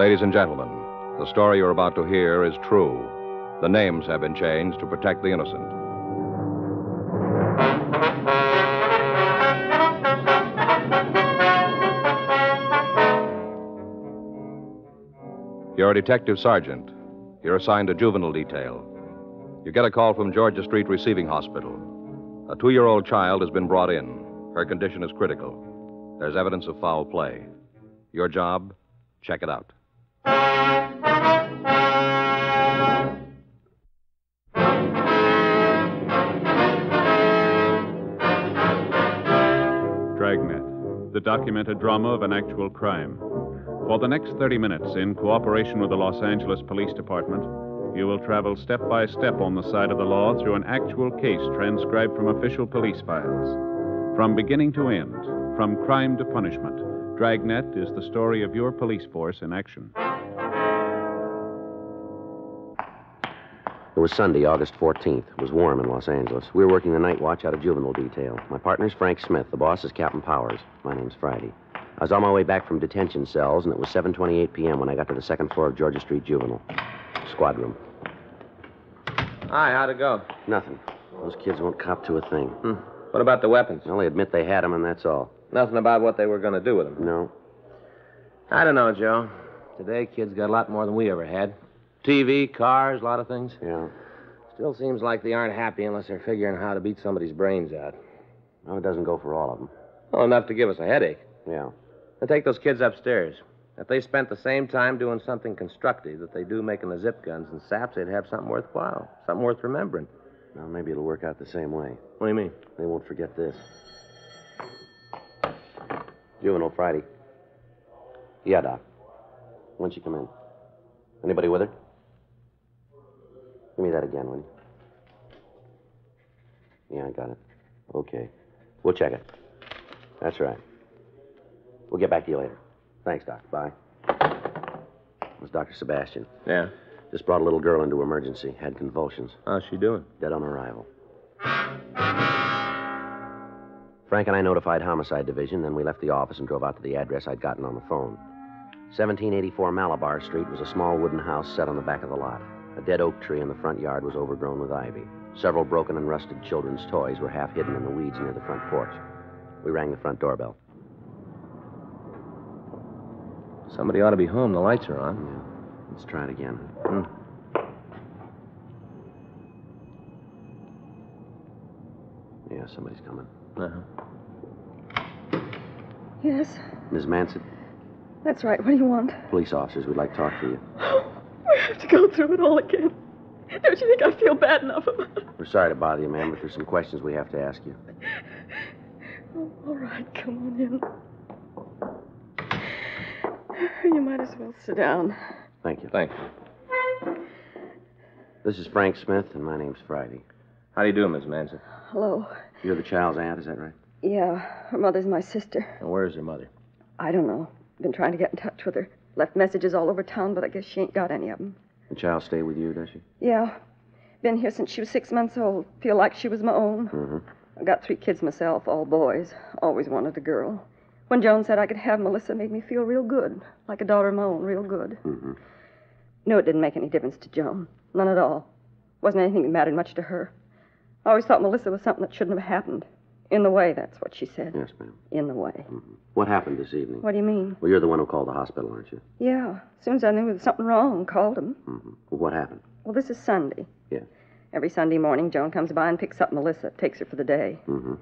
Ladies and gentlemen, the story you're about to hear is true. The names have been changed to protect the innocent. You're a detective sergeant. You're assigned to juvenile detail. You get a call from Georgia Street Receiving Hospital. A 2-year-old child has been brought in. Her condition is critical. There's evidence of foul play. Your job? Check it out. Dragnet, the documented drama of an actual crime. For the next 30 minutes, in cooperation with the Los Angeles Police Department, you will travel step by step on the side of the law through an actual case transcribed from official police files. From beginning to end, from crime to punishment, Dragnet is the story of your police force in action. It was Sunday, August 14th. It was warm in Los Angeles. We were working the night watch out of juvenile detail. My partner's Frank Smith. The boss is Captain Powers. My name's Friday. I was on my way back from detention cells, and it was 7:28 p.m. when I got to the second floor of Georgia Street Juvenile. Squad room. Hi, how'd it go? Nothing. Those kids won't cop to a thing. What about the weapons? Well, they admit they had them, and that's all. Nothing about what they were going to do with them. No. I don't know, Joe. Today, kids got a lot more than we ever had. TV, cars, a lot of things. Yeah. Still seems like they aren't happy unless they're figuring how to beat somebody's brains out. No, it doesn't go for all of them. Well, enough to give us a headache. Yeah. Now take those kids upstairs. If they spent the same time doing something constructive that they do making the zip guns and saps, they'd have something worthwhile, something worth remembering. Well, maybe it'll work out the same way. What do you mean? They won't forget this. Juvenile, Friday. Yeah, Doc. When'd she come in? Anybody with her? Give me that again, will you? Yeah, I got it. Okay. We'll check it. That's right. We'll get back to you later. Thanks, Doc. Bye. It was Dr. Sebastian. Yeah? Just brought a little girl into emergency. Had convulsions. How's she doing? Dead on arrival. Frank and I notified Homicide Division, then we left the office and drove out to the address I'd gotten on the phone. 1784 Malabar Street was a small wooden house set on the back of the lot. A dead oak tree in the front yard was overgrown with ivy. Several broken and rusted children's toys were half hidden in the weeds near the front porch. We rang the front doorbell. Somebody ought to be home. The lights are on. Yeah. Let's try it again. Yeah, somebody's coming. Uh-huh. Yes, Ms. Manson? that's right. What do you want? Police officers would like to talk to you. We have to go through it all again. Don't you think I feel bad enough about it? We're sorry to bother you, ma'am, but there's some questions we have to ask you. Oh, all right, come on in. You might as well sit down. Thank you. Thank you. This is Frank Smith, and my name's Friday. How do you do, Miss Manson? Hello. You're the child's aunt, is that right? Yeah, her mother's my sister. And where's her mother? I don't know. Been trying to get in touch with her. Left messages all over town, but I guess she ain't got any of them. The child stay with you, does she? Yeah. Been here since she was 6 months old. Feel like she was my own. Mm-hmm. I've got 3 kids myself, all boys. Always wanted a girl. When Joan said I could have Melissa, it made me feel real good. Like a daughter of my own, real good. Mm-hmm. No, it didn't make any difference to Joan. None at all. Wasn't anything that mattered much to her. I always thought Melissa was something that shouldn't have happened. In the way, that's what she said. Yes, ma'am. In the way. Mm-hmm. What happened this evening? What do you mean? Well, you're the one who called the hospital, aren't you? Yeah. As soon as I knew there was something wrong, called him. Mm-hmm. Well, what happened? Well, this is Sunday. Yeah. Every Sunday morning, Joan comes by and picks up Melissa, takes her for the day. Mm-hmm.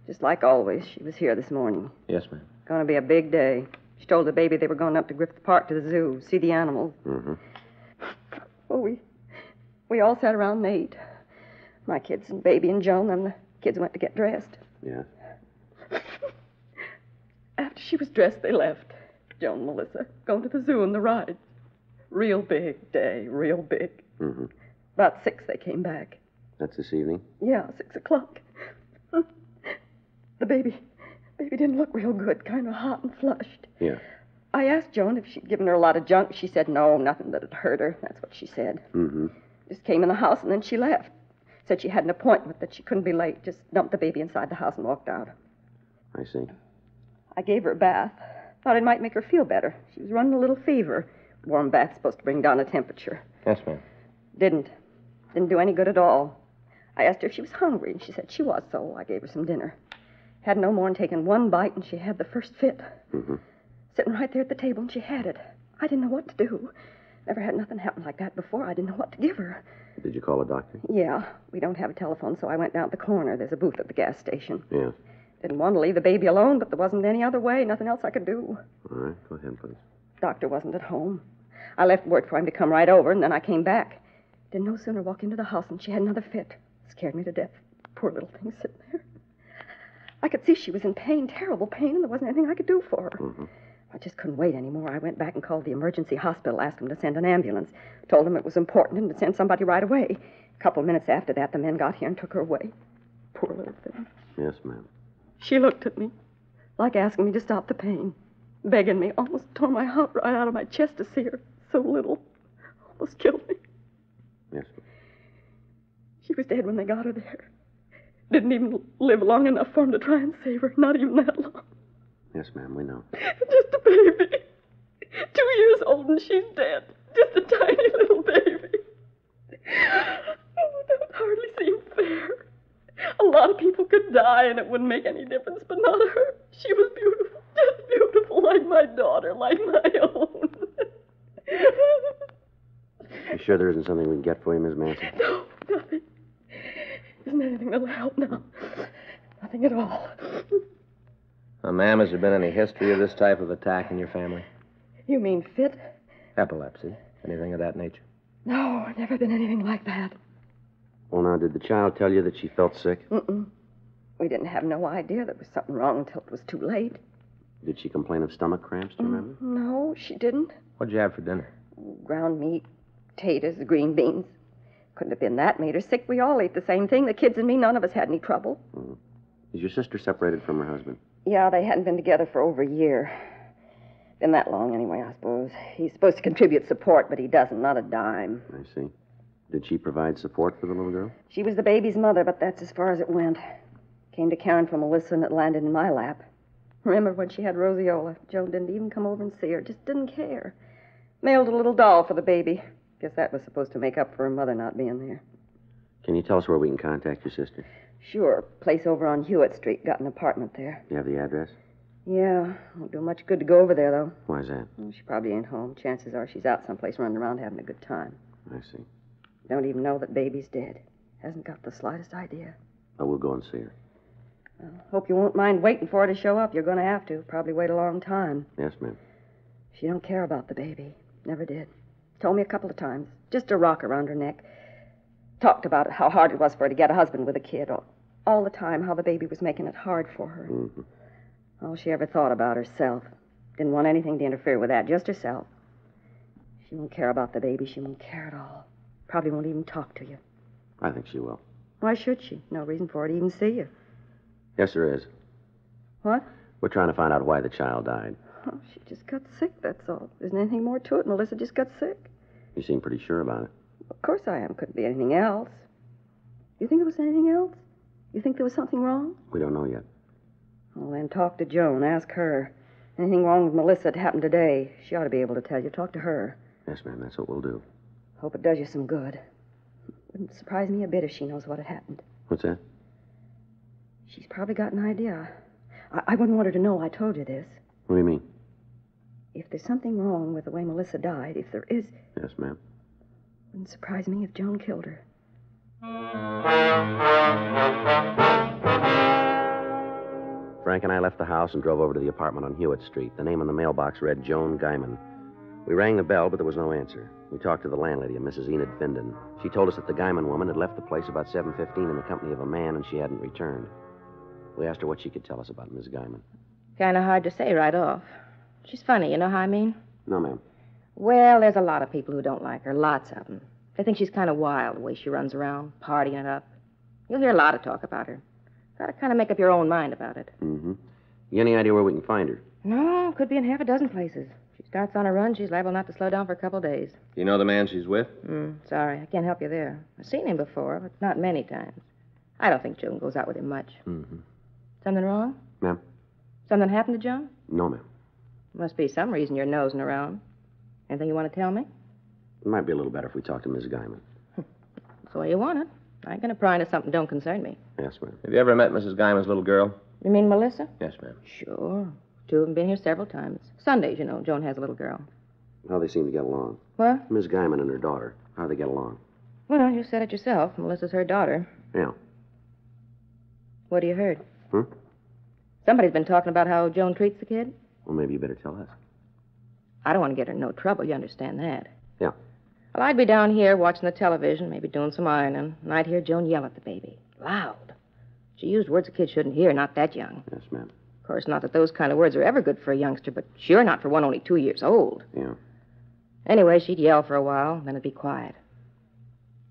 Just like always, she was here this morning. Yes, ma'am. Going to be a big day. She told the baby they were going up to Griffith Park to the zoo, see the animals. Mm-hmm. Well, we all sat around and ate. My kids and baby and Joan, and the kids went to get dressed. Yeah. After she was dressed, they left. Joan and Melissa going to the zoo and the rides. Real big day, real big. Mm-hmm. About 6 they came back. That's this evening? Yeah, 6 o'clock. The baby didn't look real good, kind of hot and flushed. Yeah. I asked Joan if she'd given her a lot of junk. She said no, nothing that'd hurt her. That's what she said. Mm-hmm. Just came in the house and then she left. Said she had an appointment, that she couldn't be late. Just dumped the baby inside the house and walked out. I see. I gave her a bath. Thought it might make her feel better. She was running a little fever. Warm bath's supposed to bring down the temperature. Yes, ma'am. Didn't do any good at all. I asked her if she was hungry, and she said she was, so I gave her some dinner. Had no more than taken one bite, and she had the first fit. Mm-hmm. Sitting right there at the table, and she had it. I didn't know what to do. Never had nothing happen like that before. I didn't know what to give her. Did you call a doctor? Yeah, we don't have a telephone, so I went down to the corner. There's a booth at the gas station. Yes. Didn't want to leave the baby alone, but there wasn't any other way. Nothing else I could do. All right, go ahead, please. Doctor wasn't at home. I left word for him to come right over, and then I came back. Didn't no sooner walk into the house than she had another fit. Scared me to death. Poor little thing sitting there. I could see she was in pain, terrible pain, and there wasn't anything I could do for her. Mm-hmm. I just couldn't wait anymore. I went back and called the emergency hospital, asked them to send an ambulance. Told them it was important and to send somebody right away. A couple of minutes after that, the men got here and took her away. Poor little thing. Yes, ma'am. She looked at me, like asking me to stop the pain, begging me, almost tore my heart right out of my chest to see her. So little. Almost killed me. Yes, ma'am. She was dead when they got her there. Didn't even live long enough for them to try and save her. Not even that long. Yes, ma'am, we know. Just a baby. 2 years old and she's dead. Just a tiny little baby. Oh, that would hardly seem fair. A lot of people could die and it wouldn't make any difference, but not her. She was beautiful. Just beautiful, like my daughter, like my own. You sure there isn't something we can get for you, Miss Manson? No, nothing. Isn't anything that'll help now. Nothing at all. Ma'am, has there been any history of this type of attack in your family? You mean fit? Epilepsy? Anything of that nature? No, never been anything like that. Well, now, did the child tell you that she felt sick? Mm-mm. We didn't have no idea there was something wrong until it was too late. Did she complain of stomach cramps, do you remember? No, she didn't. What'd you have for dinner? Ground meat, potatoes, green beans. Couldn't have been that made her sick. We all ate the same thing. The kids and me, none of us had any trouble. Mm. Is your sister separated from her husband? Yeah, they hadn't been together for over a year. Been that long anyway, I suppose. He's supposed to contribute support, but he doesn't, not a dime. I see. Did she provide support for the little girl? She was the baby's mother, but that's as far as it went. Came to caring for Melissa and it landed in my lap. Remember when she had roseola? Joan didn't even come over and see her, just didn't care. Mailed a little doll for the baby. Guess that was supposed to make up for her mother not being there. Can you tell us where we can contact your sister? Sure. Place over on Hewitt Street. Got an apartment there. You have the address? Yeah. Won't do much good to go over there, though. Why's that? Well, she probably ain't home. Chances are she's out someplace running around having a good time. I see. Don't even know that baby's dead. Hasn't got the slightest idea. Oh, we'll go and see her. Well, hope you won't mind waiting for her to show up. You're going to have to. Probably wait a long time. Yes, ma'am. She don't care about the baby. Never did. Told me a couple of times. Just a rock around her neck. Talked about it, how hard it was for her to get a husband with a kid. All the time, how the baby was making it hard for her. Mm-hmm. All she ever thought about herself. Didn't want anything to interfere with that, just herself. She won't care about the baby. She won't care at all. Probably won't even talk to you. I think she will. Why should she? No reason for her to even see you. Yes, there is. What? We're trying to find out why the child died. Oh, she just got sick, that's all. Isn't anything more to it. Melissa just got sick. You seem pretty sure about it. Of course I am. Couldn't be anything else. You think there was anything else? You think there was something wrong? We don't know yet. Well, then talk to Joan. Ask her. Anything wrong with Melissa that happened today? She ought to be able to tell you. Talk to her. Yes, ma'am, that's what we'll do. Hope it does you some good. Wouldn't surprise me a bit if she knows what had happened. What's that? She's probably got an idea. I wouldn't want her to know I told you this. What do you mean? If there's something wrong with the way Melissa died, if there is, Yes, ma'am. wouldn't surprise me if Joan killed her. Frank and I left the house and drove over to the apartment on Hewitt Street. The name on the mailbox read Joan Guyman. We rang the bell, but there was no answer. We talked to the landlady, a Mrs. Enid Finden. She told us that the Guyman woman had left the place about 7:15 in the company of a man, and she hadn't returned. We asked her what she could tell us about Miss Guyman. Kind of hard to say right off. She's funny, you know how I mean? No, ma'am. Well, there's a lot of people who don't like her, lots of them. They think she's kind of wild, the way she runs around, partying it up. You'll hear a lot of talk about her. Got to kind of make up your own mind about it. Mm-hmm. You any idea where we can find her? No, could be in half a dozen places. If she starts on a run, she's liable not to slow down for a couple of days. Do you know the man she's with? Sorry, I can't help you there. I've seen him before, but not many times. I don't think Joan goes out with him much. Mm-hmm. Something wrong? Ma'am? Something happened to Joan? No, ma'am. Must be some reason you're nosing around. Anything you want to tell me? It might be a little better if we talk to Miss Guyman. That's the way you want it. I ain't going to pry into something that don't concern me. Yes, ma'am. Have you ever met Mrs. Guyman's little girl? You mean Melissa? Yes, ma'am. Sure. Two of them been here several times. Sundays, you know, Joan has a little girl. How they seem to get along. What? Miss Guyman and her daughter. How they get along. Well, you said it yourself. Melissa's her daughter. Yeah. What have you heard? Hmm? Somebody's been talking about how Joan treats the kid. Well, maybe you better tell us. I don't want to get her in no trouble. You understand that? Yeah. Well, I'd be down here watching the television, maybe doing some ironing, and I'd hear Joan yell at the baby. Loud. She used words a kid shouldn't hear, not that young. Yes, ma'am. Of course, not that those kind of words are ever good for a youngster, but sure not for one only 2 years old. Yeah. Anyway, she'd yell for a while, then it'd be quiet.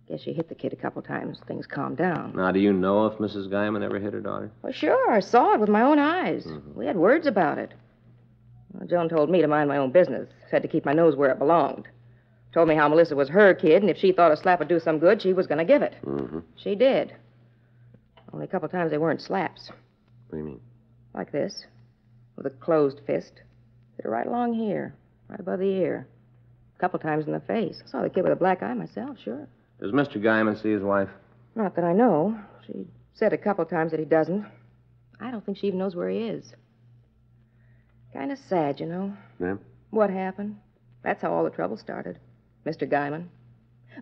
Guess she hit the kid a couple times. Things calmed down. Now, do you know if Mrs. Guyman ever hit her daughter? Well, sure. I saw it with my own eyes. Mm-hmm. We had words about it. Well, Joan told me to mind my own business. Said to keep my nose where it belonged. Told me how Melissa was her kid, and if she thought a slap would do some good, she was going to give it. Mm-hmm. She did. Only a couple times they weren't slaps. What do you mean? Like this. With a closed fist. Hit her right along here. Right above the ear. A couple times in the face. I saw the kid with a black eye myself, sure. Does Mr. Guyman see his wife? Not that I know. She said a couple times that he doesn't. I don't think she even knows where he is. Kind of sad, you know. Ma'am? What happened? That's how all the trouble started. Mr. Guyman.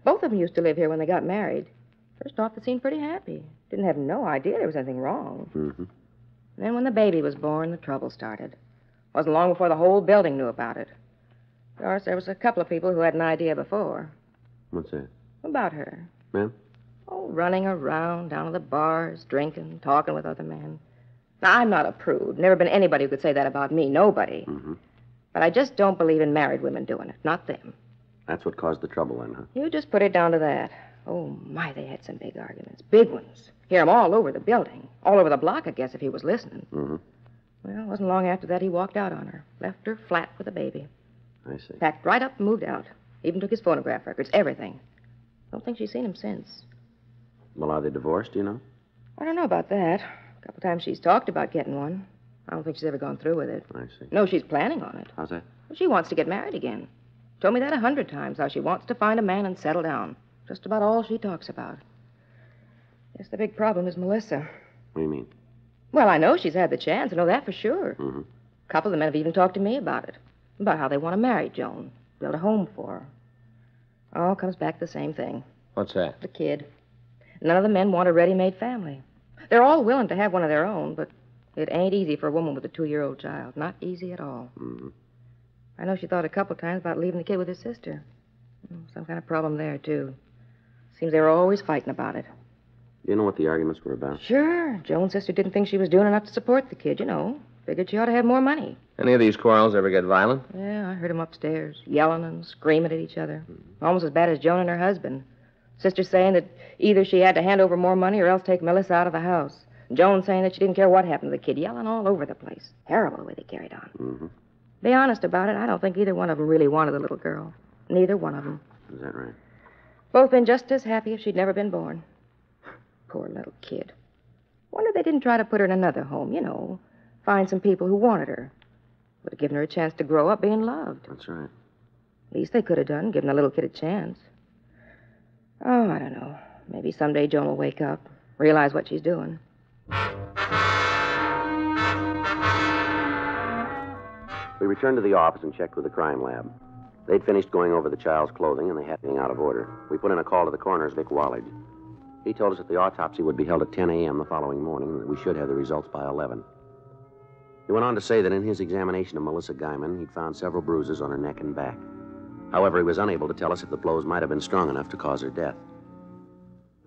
Both of them used to live here when they got married. First off, they seemed pretty happy. Didn't have no idea there was anything wrong. Mm-hmm. Then when the baby was born, the trouble started. Wasn't long before the whole building knew about it. Of course, there was a couple of people who had an idea before. What's that? About her. Ma'am? Oh, running around, down to the bars, drinking, talking with other men. Now, I'm not a prude. Never been anybody who could say that about me. Nobody. Mm-hmm. But I just don't believe in married women doing it. Not them. That's what caused the trouble then, huh? You just put it down to that. Oh, my, they had some big arguments. Big ones. Hear 'em all over the building. All over the block, I guess, if he was listening. Mm-hmm. Well, it wasn't long after that he walked out on her. Left her flat with a baby. I see. Packed right up and moved out. Even took his phonograph records, everything. Don't think she's seen him since. Well, are they divorced, do you know? I don't know about that. A couple times she's talked about getting one. I don't think she's ever gone through with it. I see. No, she's planning on it. How's that? Well, she wants to get married again. Told me that 100 times, how she wants to find a man and settle down. Just about all she talks about. Guess the big problem is Melissa. What do you mean? Well, I know she's had the chance. I know that for sure. Mm-hmm. A couple of the men have even talked to me about it. About how they want to marry Joan. Build a home for her. All comes back to the same thing. What's that? The kid. None of the men want a ready-made family. They're all willing to have one of their own, but it ain't easy for a woman with a 2-year-old child. Not easy at all. Mm-hmm. I know she thought a couple times about leaving the kid with his sister. Some kind of problem there, too. Seems they were always fighting about it. Do you know what the arguments were about? Sure. Joan's sister didn't think she was doing enough to support the kid, you know. Figured she ought to have more money. Any of these quarrels ever get violent? Yeah, I heard them upstairs, yelling and screaming at each other. Almost as bad as Joan and her husband. Sister saying that either she had to hand over more money or else take Melissa out of the house. Joan saying that she didn't care what happened to the kid, yelling all over the place. Terrible the way they carried on. Mm-hmm. Be honest about it, I don't think either one of them really wanted the little girl. Neither one of them. Is that right? Both been just as happy if she'd never been born. Poor little kid. Wonder they didn't try to put her in another home, you know. Find some people who wanted her. Would have given her a chance to grow up being loved. That's right. Least they could have done, given the little kid a chance. Oh, I don't know. Maybe someday Joan will wake up, realize what she's doing. We returned to the office and checked with the crime lab. They'd finished going over the child's clothing, and they had everything out of order. We put in a call to the coroner's, Vic Wallage. He told us that the autopsy would be held at 10 a.m. the following morning, and that we should have the results by 11. He went on to say that in his examination of Melissa Guyman, he'd found several bruises on her neck and back. However, he was unable to tell us if the blows might have been strong enough to cause her death.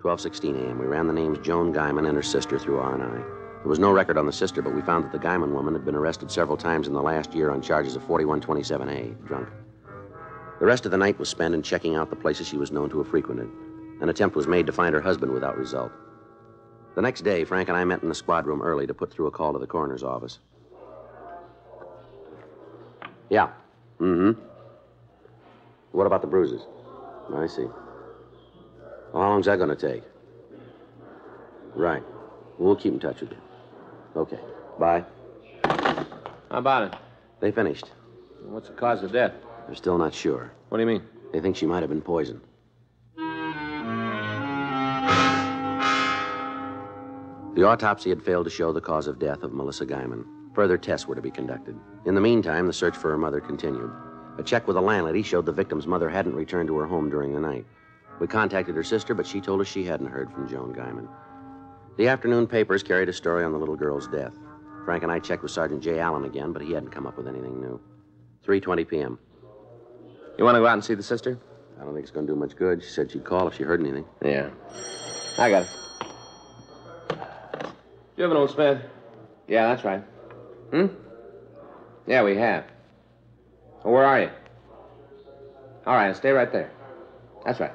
12:16 a.m., we ran the names Joan Guyman and her sister through R&I. There was no record on the sister, but we found that the Guyman woman had been arrested several times in the last year on charges of 4127A, drunk. The rest of the night was spent in checking out the places she was known to have frequented. An attempt was made to find her husband without result. The next day, Frank and I met in the squad room early to put through a call to the coroner's office. Yeah. Mm-hmm. What about the bruises? I see. Well, how long's that going to take? Right. We'll keep in touch with you. Okay. Bye. How about it? They finished. What's the cause of death? They're still not sure. What do you mean? They think she might have been poisoned. The autopsy had failed to show the cause of death of Melissa Guyman. Further tests were to be conducted. In the meantime, the search for her mother continued. A check with the landlady showed the victim's mother hadn't returned to her home during the night. We contacted her sister, but she told us she hadn't heard from Joan Guyman. The afternoon papers carried a story on the little girl's death. Frank and I checked with Sergeant J. Allen again, but he hadn't come up with anything new. 3:20 p.m. You want to go out and see the sister? I don't think it's going to do much good. She said she'd call if she heard anything. Yeah. I got it. Juvenile, Smith. Yeah, that's right. Yeah, we have. Well, where are you? All right, stay right there. That's right.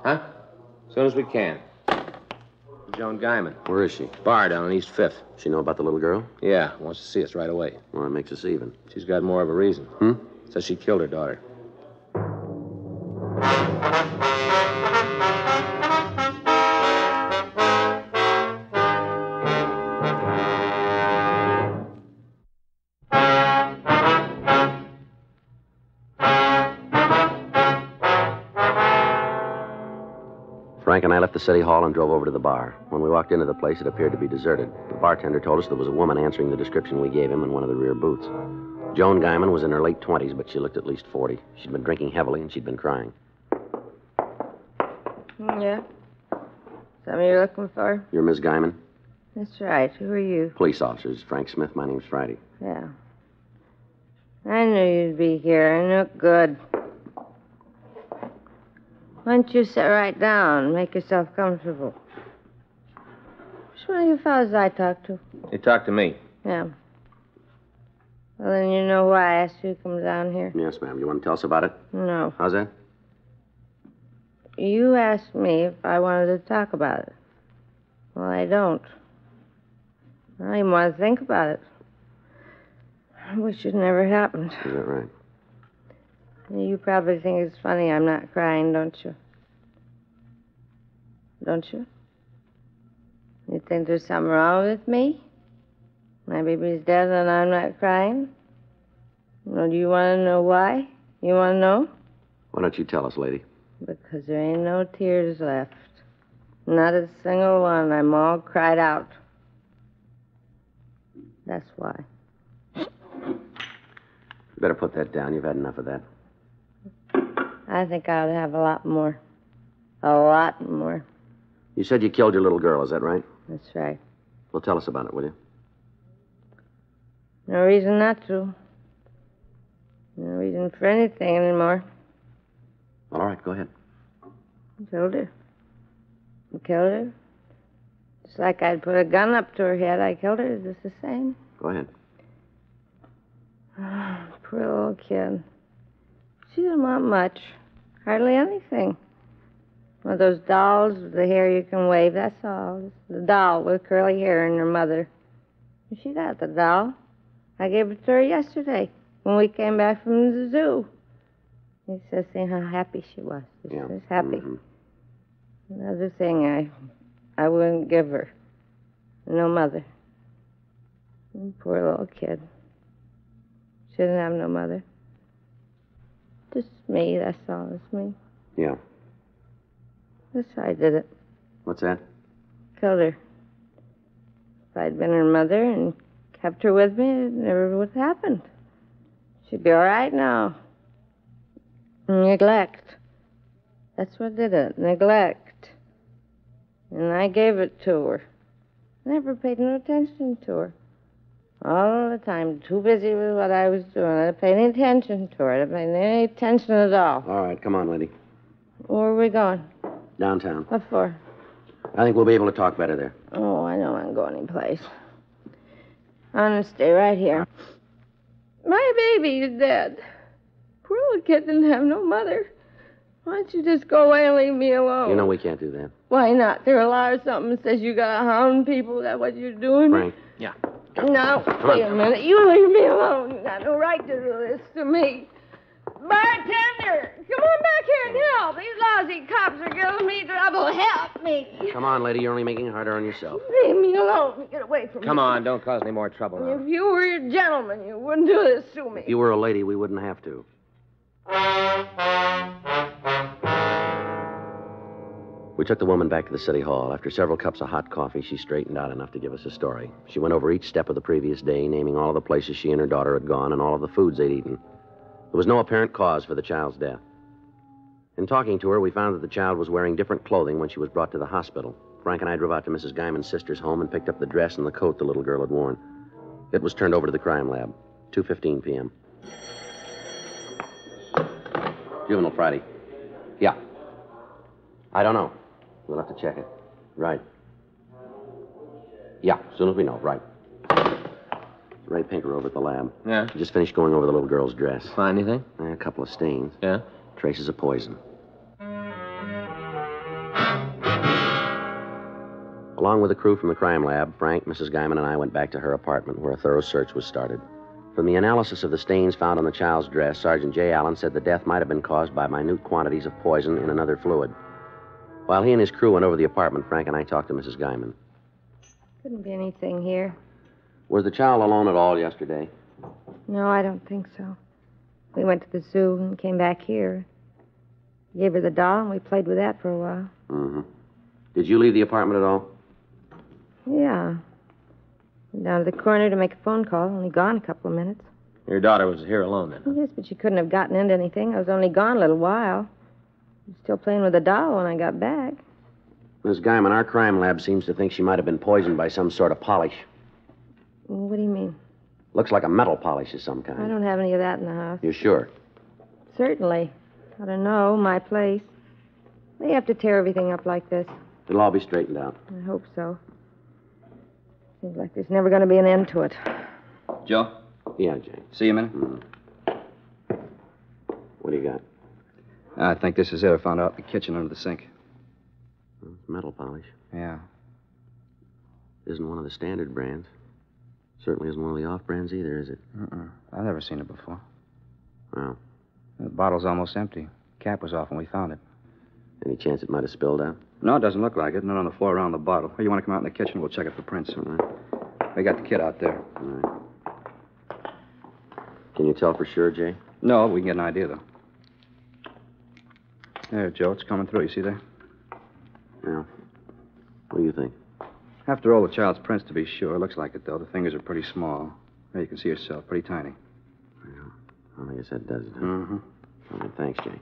Huh? As soon as we can. Joan Guyman. Where is she? Bar down on East 5th. She know about the little girl? Yeah, wants to see us right away. Well, that makes us even. She's got more of a reason. Says she killed her daughter. Frank and I left the city hall and drove over to the bar. When we walked into the place, it appeared to be deserted. The bartender told us there was a woman answering the description we gave him in one of the rear booths. Joan Guyman was in her late 20s, but she looked at least 40. She'd been drinking heavily, and she'd been crying. Yeah? Something you're looking for? You're Miss Guyman? That's right. Who are you? Police officers. Frank Smith. My name's Friday. Yeah. I knew you'd be here. I knew it good. Why don't you sit right down and make yourself comfortable? Which one of you fellas I talked to? You talked to me. Yeah. Well, then you know why I asked you to come down here? Yes, ma'am. You want to tell us about it? No. How's that? You asked me if I wanted to talk about it. Well, I don't. I don't even want to think about it. I wish it never happened. Is that right? You probably think it's funny I'm not crying, don't you? Don't you? You think there's something wrong with me? My baby's dead and I'm not crying? Well, do you want to know why? You want to know? Why don't you tell us, lady? Because there ain't no tears left. Not a single one. I'm all cried out. That's why. You better put that down. You've had enough of that. I think I ought to have a lot more. A lot more. You said you killed your little girl, is that right? That's right. Well, tell us about it, will you? No reason not to. No reason for anything anymore. All right, go ahead. I killed her. I killed her. Just like I'd put a gun up to her head, I killed her. Is this the same? Go ahead. Oh, poor little kid. She didn't want much. Hardly anything. One of those dolls with the hair you can wave, that's all. The doll with curly hair and her mother. She got the doll. I gave it to her yesterday when we came back from the zoo. He says, seeing how happy she was. She was happy. Another thing I wouldn't give her. No mother. Poor little kid. She didn't have no mother. Just me, that's all. It's me. Yeah. That's why I did it. What's that? Killed her. If I'd been her mother and kept her with me, it never would have happened. She'd be all right now. Neglect. That's what did it. Neglect. And I gave it to her. Never paid no attention to her. All the time, too busy with what I was doing. I didn't pay any attention to her. I didn't pay any attention at all. All right, come on, lady. Where are we going? Downtown. What for? I think we'll be able to talk better there. Oh, I don't want to go anyplace. I'm going to stay right here. My baby is dead. Poor little kid didn't have no mother. Why don't you just go away and leave me alone? You know we can't do that. Why not? There a law or something that says you got to hound people. Is that what you're doing? Frank. Yeah. No, wait a minute. You leave me alone. You got no right to do this to me. Bartender, come on back here and help. These lousy cops are giving me trouble. Help me. Come on, lady. You're only making it harder on yourself. Leave me alone. Get away from me. Come on, don't cause any more trouble now. If you were a gentleman, you wouldn't do this to me. If you were a lady, we wouldn't have to. We took the woman back to the city hall. After several cups of hot coffee, she straightened out enough to give us a story. She went over each step of the previous day, naming all of the places she and her daughter had gone and all of the foods they'd eaten. There was no apparent cause for the child's death. In talking to her, we found that the child was wearing different clothing when she was brought to the hospital. Frank and I drove out to Mrs. Guyman's sister's home and picked up the dress and the coat the little girl had worn. It was turned over to the crime lab, 2:15 p.m. Juvenile Friday. Yeah. I don't know. We'll have to check it. Right. Yeah, as soon as we know. Right. Ray Pinker over at the lab. Yeah? He just finished going over the little girl's dress. Find anything? A couple of stains. Yeah? Traces of poison. Along with the crew from the crime lab, Frank, Mrs. Guyman, and I went back to her apartment where a thorough search was started. From the analysis of the stains found on the child's dress, Sergeant J. Allen said the death might have been caused by minute quantities of poison in another fluid. While he and his crew went over the apartment, Frank and I talked to Mrs. Guyman. Couldn't be anything here. Was the child alone at all yesterday? No, I don't think so. We went to the zoo and came back here. Gave her the doll, and we played with that for a while. Mm-hmm. Did you leave the apartment at all? Yeah. Went down to the corner to make a phone call. Only gone a couple of minutes. Your daughter was here alone then? Yes, but she couldn't have gotten into anything. I was only gone a little while. I was still playing with the doll when I got back. Miss Guyman, our crime lab seems to think she might have been poisoned by some sort of polish. What do you mean? Looks like a metal polish of some kind. I don't have any of that in the house. You sure? Certainly. I don't know. My place. They have to tear everything up like this. It'll all be straightened out. I hope so. Seems like there's never going to be an end to it. Joe? Yeah, Jay. See you a minute? What do you got? I think this is it. I found out in the kitchen under the sink. It's metal polish. Yeah. Isn't one of the standard brands. Certainly isn't one of the off brands either, is it? I've never seen it before. Well, The bottle's almost empty. Cap was off when we found it. any chance it might have spilled out? No, it doesn't look like it. None on the floor around the bottle. Or you want to come out in the kitchen? We'll check it for prints. All right. We got the kid out there. All right. Can you tell for sure, Jay? No, we can get an idea, though. There, Joe, it's coming through. You see there? Yeah. What do you think? Have to roll the child's prints to be sure. Looks like it, though. The fingers are pretty small. There, you can see yourself. Pretty tiny. Yeah. Well, I guess that does it. Huh? Mm-hmm. All right, thanks, Jay.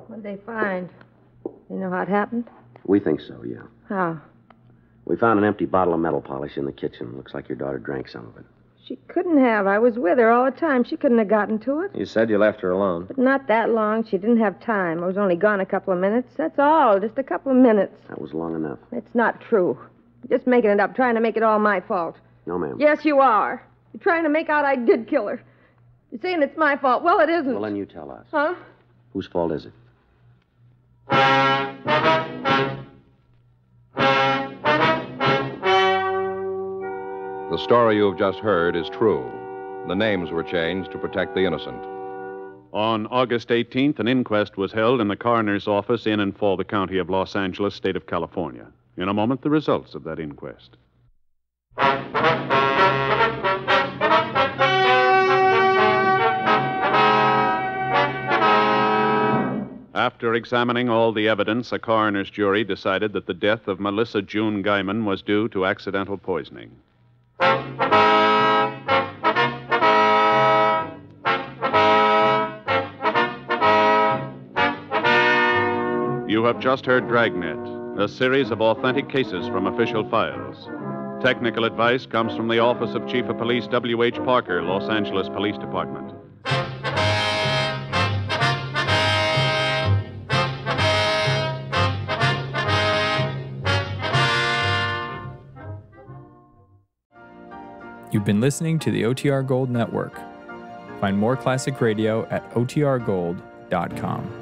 What'd they find? You know how it happened? We think so, yeah. How? We found an empty bottle of metal polish in the kitchen. Looks like your daughter drank some of it. She couldn't have. I was with her all the time. She couldn't have gotten to it. You said you left her alone. But not that long. She didn't have time. I was only gone a couple of minutes. That's all. Just a couple of minutes. That was long enough. It's not true. You're just making it up, trying to make it all my fault. No, ma'am. Yes, you are. You're trying to make out I did kill her. You're saying it's my fault. Well, it isn't. Well, then you tell us. Huh? Whose fault is it? The story you've just heard is true. The names were changed to protect the innocent. On August 18th, an inquest was held in the coroner's office in and for the county of Los Angeles, state of California. In a moment, the results of that inquest. After examining all the evidence, a coroner's jury decided that the death of Melissa June Guyman was due to accidental poisoning. You have just heard Dragnet, a series of authentic cases from official files. Technical advice comes from the Office of Chief of Police W.H. Parker, Los Angeles Police Department. You've been listening to the OTR Gold Network. Find more classic radio at otrgold.com.